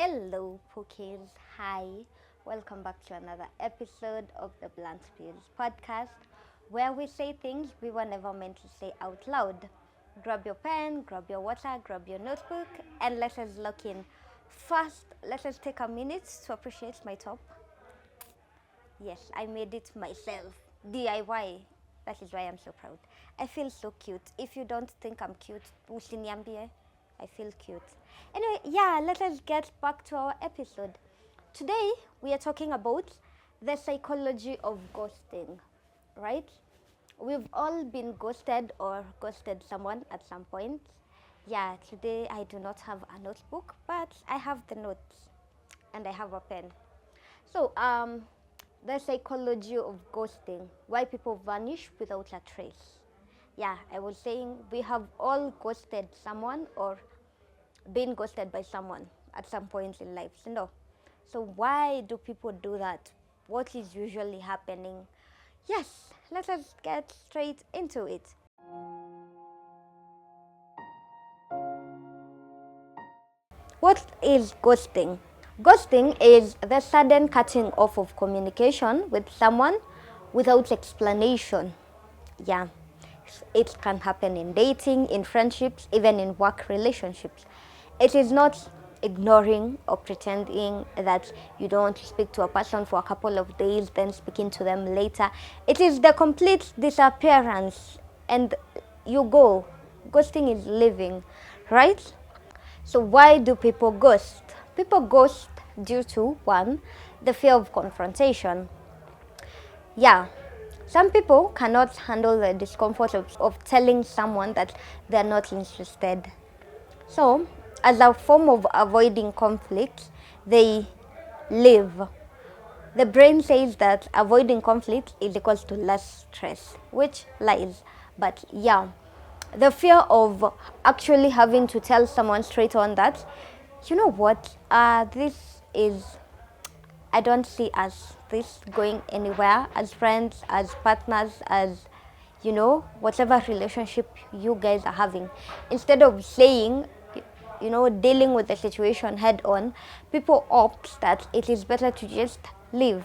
Hello, Pookies. Hi. Welcome back to another episode of the Blunt Pills podcast, where we say things we were never meant to say out loud. Grab your pen, grab your water, grab your notebook, and let us lock in. First, let us take a minute to appreciate my top. Yes, I made it myself. DIY. That is why I'm so proud. I feel so cute. If you don't think I'm cute, usiniambie. I feel cute. Anyway, let us get back to our episode. Today, we are talking about the psychology of ghosting, right? We've all been ghosted or ghosted someone at some point. Yeah, today I do not have a notebook, but I have the notes and I have a pen. So, the psychology of ghosting, why people vanish without a trace. Yeah, I was saying we have all ghosted someone or been ghosted by someone at some point in life. So why do people do that? What is usually happening? Yes, let us get straight into it. What is ghosting? Ghosting is the sudden cutting off of communication with someone without explanation. Yeah, it can happen in dating, in friendships, even in work relationships. It is not ignoring or pretending that you don't want to speak to a person for a couple of days, then speaking to them later. It is the complete disappearance and you go. Ghosting is living, right? So why do people ghost? People ghost due to, one, the fear of confrontation. Yeah, some people cannot handle the discomfort of telling someone that they're not interested. So, as a form of avoiding conflict, they leave. The brain says that avoiding conflict is equals to less stress, which lies. But yeah, the fear of actually having to tell someone straight on that, you know what, this is, I don't see as this going anywhere as friends, as partners, as whatever relationship you guys are having. Instead of saying, dealing with the situation head on, people opt that it is better to just leave.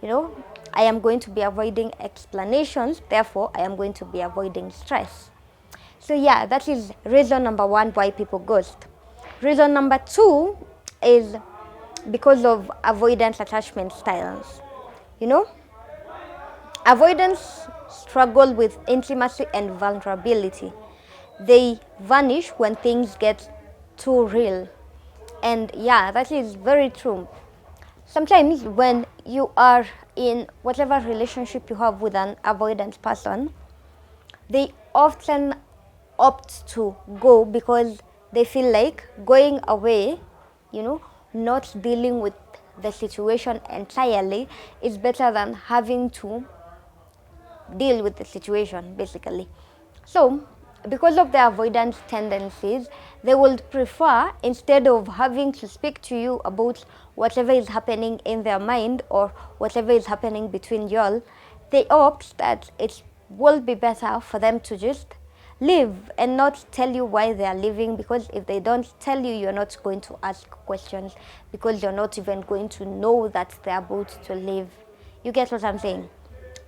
I am going to be avoiding explanations, therefore I am going to be avoiding stress. So yeah, that is reason number one why people ghost. Reason number two is because of avoidance attachment styles. Avoidance struggle with intimacy and vulnerability. They vanish when things get too real. And yeah, that is very true. Sometimes when you are in whatever relationship you have with an avoidant person, they often opt to go because they feel like going away, not dealing with the situation entirely is better than having to deal with the situation, basically. So, because of their avoidance tendencies, they would prefer, instead of having to speak to you about whatever is happening in their mind or whatever is happening between y'all, they opt that it will be better for them to just leave and not tell you why they are leaving, because if they don't tell you, you're not going to ask questions because you're not even going to know that they're about to leave. You get what I'm saying?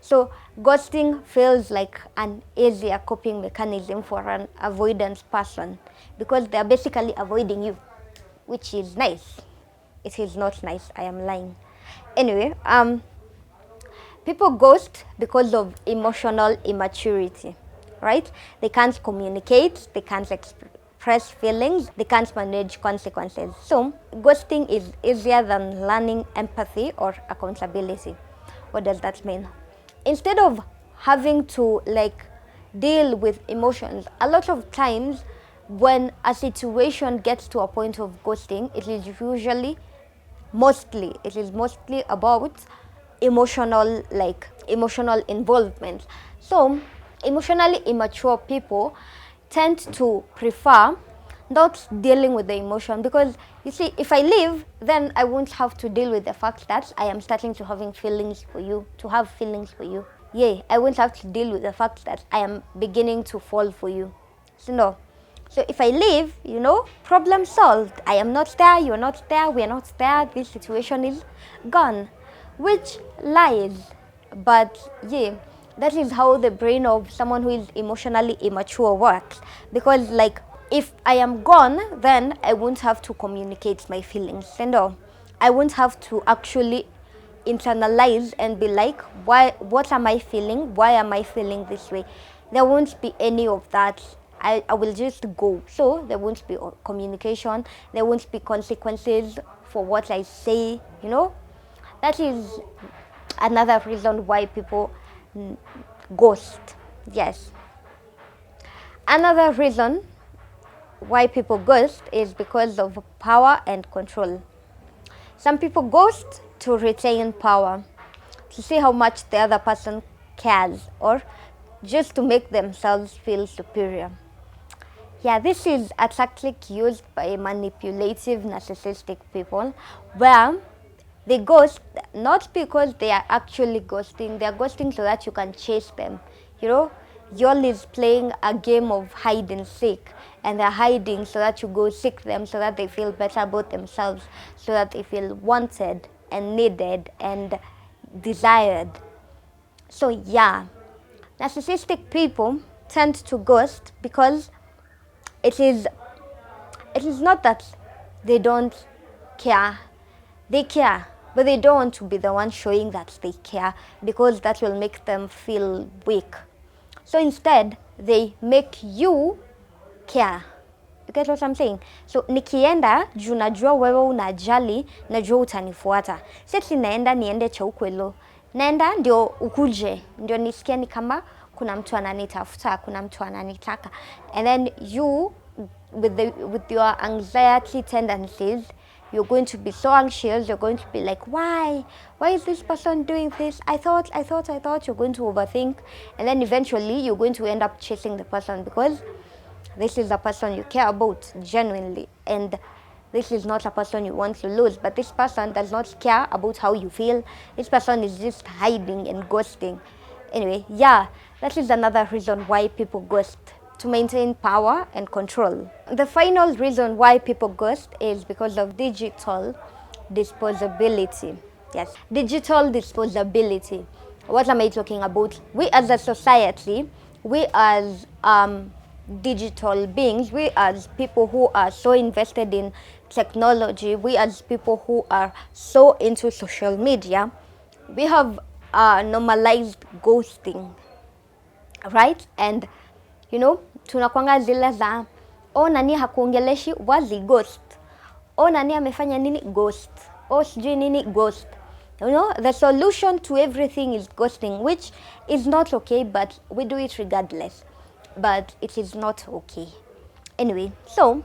So ghosting feels like an easier coping mechanism for an avoidance person because they're basically avoiding you, which is nice. It is not nice, I am lying. Anyway, people ghost because of emotional immaturity, right? They can't communicate, they can't express feelings, they can't manage consequences. So ghosting is easier than learning empathy or accountability. What does that mean? Instead of having to deal with emotions, a lot of times when a situation gets to a point of ghosting, it is mostly about emotional involvement. So emotionally immature people tend to prefer not dealing with the emotion, because you see, if I leave, then I won't have to deal with the fact that I am starting to have feelings for you. Yeah, I won't have to deal with the fact that I am beginning to fall for you. So no, So if I leave, problem solved. I am not there, you're not there, we're not there, this situation is gone. Which lies. But yeah, that is how the brain of someone who is emotionally immature works. Because like, if I am gone, then I won't have to communicate my feelings. And I won't have to actually internalize and be like, what am I feeling? Why am I feeling this way? There won't be any of that. I will just go. So there won't be communication. There won't be consequences for what I say, That is another reason why people ghost. Yes. Another reason why people ghost is because of power and control. Some people ghost to retain power, to see how much the other person cares, or just to make themselves feel superior. Yeah, this is a tactic used by manipulative, narcissistic people, where they ghost not because they are actually ghosting. They are ghosting so that you can chase them. Y'all is playing a game of hide and seek, and they're hiding so that you go seek them, so that they feel better about themselves, so that they feel wanted and needed and desired. So yeah, narcissistic people tend to ghost because it is not that they don't care. They care, but they don't want to be the one showing that they care, because that will make them feel weak. So instead, they make you care. You get what I'm saying? So nikienda juu najua wewe unajali, najua utanifuata. Sisi naenda niende cha ukwelo. Naenda ndio ukuje, ndio nisikie ni kama kuna mtu ananitafuta, kuna mtu ananitaka. And then you, with your anxiety tendencies, you're going to be so anxious. You're going to be like, why is this person doing this? I thought. You're going to overthink, and then eventually you're going to end up chasing the person, because this is the person you care about genuinely, and this is not a person you want to lose. But this person does not care about how you feel. This person is just hiding and ghosting. Anyway, yeah, that is another reason why people ghost, to maintain power and control. The final reason why people ghost is because of digital disposability. Yes, digital disposability. What am I talking about? We as a society, we as digital beings, we as people who are so invested in technology, we as people who are so into social media, we have normalized ghosting, right? And tunakwanga zile za nani hakuongeleshi, wazi ghost. Nani amefanya nini, ghost. Sijui nini, ghost. The solution to everything is ghosting, which is not okay, but we do it regardless. But it is not okay. Anyway, so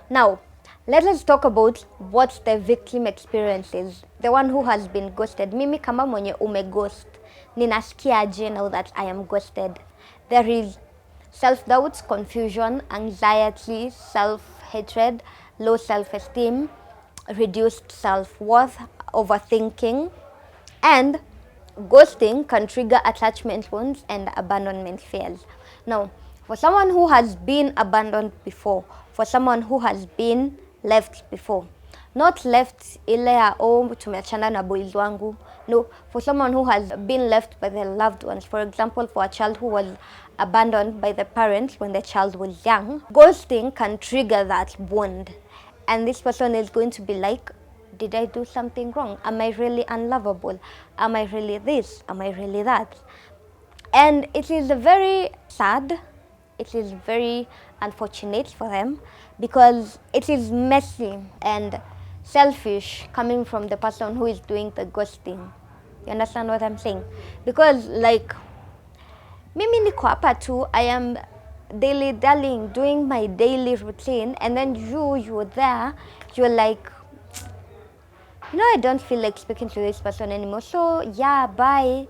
now let us talk about what the victim experiences. The one who has been ghosted. Mimi kama mwenye umeghost, ninasikiaje now that I am ghosted? There is self-doubt, confusion, anxiety, self-hatred, low self-esteem, reduced self-worth, overthinking, and ghosting can trigger attachment wounds and abandonment fears. Now, for someone who has been abandoned before, for someone who has been left before, not left ile ya tumeachana na boys wangu. No, for someone who has been left by their loved ones. For example, for a child who was abandoned by the parents when the child was young, ghosting can trigger that wound. And this person is going to be like, did I do something wrong? Am I really unlovable? Am I really this? Am I really that? And it is very sad. It is very unfortunate for them, because it is messy and selfish coming from the person who is doing the ghosting. You understand what I'm saying? Because like, mimi niko hapa tu, I am daily darling, doing my daily routine, and then you're there, you're like, I don't feel like speaking to this person anymore, so yeah, bye.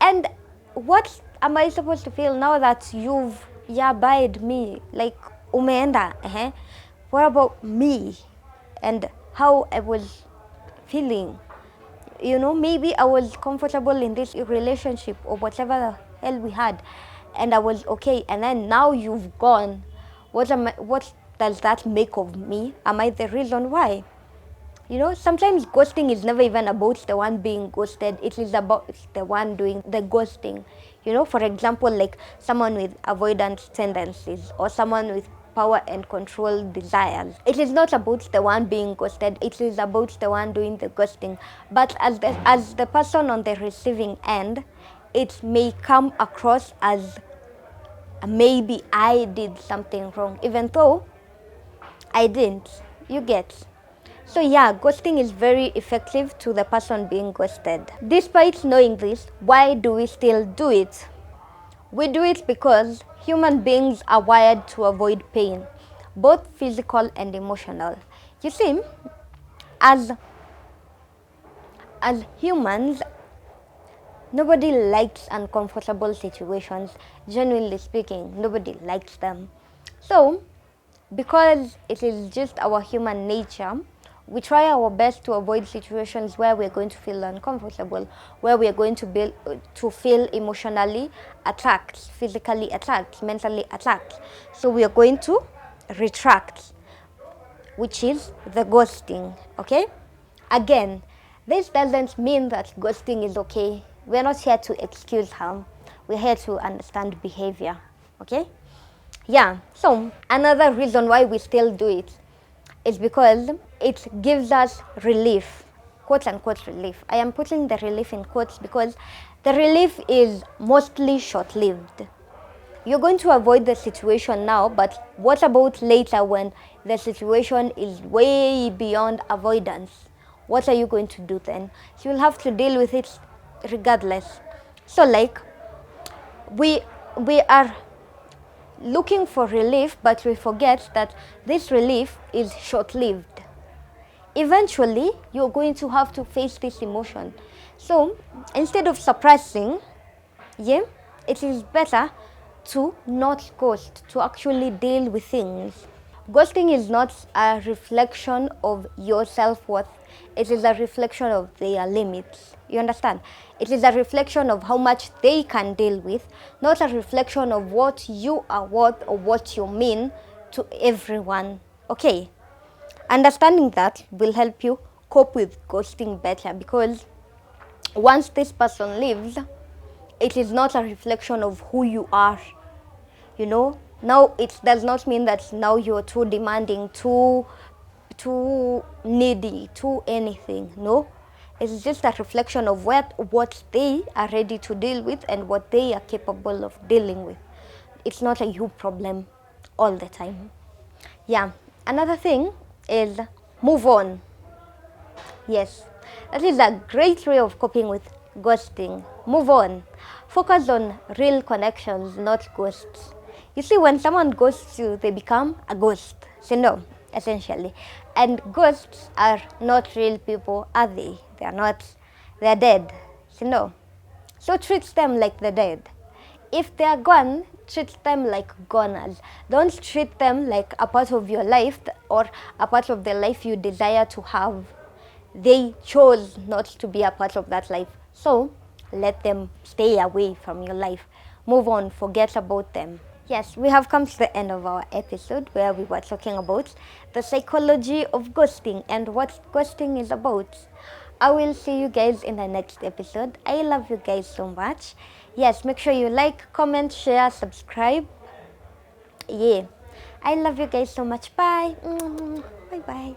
And what am I supposed to feel now that you've buyed me? Like, umeenda, What about me? And how I was feeling? Maybe I was comfortable in this relationship or whatever the hell we had, and I was okay. And then now you've gone. What does that make of me? Am I the reason why? You know, sometimes ghosting is never even about the one being ghosted. It is about the one doing the ghosting. You know, for example, like someone with avoidance tendencies or someone with power and control desires. It is not about the one being ghosted. It is about the one doing the ghosting. But as the person on the receiving end, it may come across as maybe I did something wrong, even though I didn't. You get. So yeah, ghosting is very effective to the person being ghosted. Despite knowing this, why do we still do it? We do it because human beings are wired to avoid pain, both physical and emotional. You see, as humans, nobody likes uncomfortable situations. Genuinely speaking, nobody likes them. So, because it is just our human nature, we try our best to avoid situations where we're going to feel uncomfortable, where we're going to feel emotionally attacked, physically attacked, mentally attacked. So we are going to retract, which is the ghosting, okay? Again, this doesn't mean that ghosting is okay. We're not here to excuse harm. We're here to understand behavior, okay? Yeah, so another reason why we still do it is because it gives us relief, quote unquote relief. I am putting the relief in quotes because the relief is mostly short lived. You're going to avoid the situation now, but what about later when the situation is way beyond avoidance? What are you going to do then? So you'll have to deal with it regardless. So like we are looking for relief, but we forget that this relief is short-lived. Eventually, you're going to have to face this emotion. So instead of suppressing, yeah, it is better to not ghost, to actually deal with things. Ghosting is not a reflection of your self-worth. It is a reflection of their limits. You understand? It is a reflection of how much they can deal with, not a reflection of what you are worth or what you mean to everyone. Okay? Understanding that will help you cope with ghosting better, because once this person leaves, it is not a reflection of who you are. You know, now it does not mean that now you're too demanding, too needy, too anything. No, it's just a reflection of what they are ready to deal with and what they are capable of dealing with. It's not a you problem all the time. Yeah, another thing is move on. Yes, that is a great way of coping with ghosting. Move on. Focus on real connections, not ghosts. You see, when someone ghosts you, they become a ghost. So no, essentially. And ghosts are not real people, are they? They are not. They are dead. So no. So treat them like they're dead. If they are gone, treat them like goners. Don't treat them like a part of your life or a part of the life you desire to have. They chose not to be a part of that life. So let them stay away from your life. Move on, forget about them. Yes, we have come to the end of our episode where we were talking about the psychology of ghosting and what ghosting is about. I will see you guys in the next episode. I love you guys so much. Yes, make sure you like, comment, share, subscribe. Yeah, I love you guys so much. Bye. Bye bye.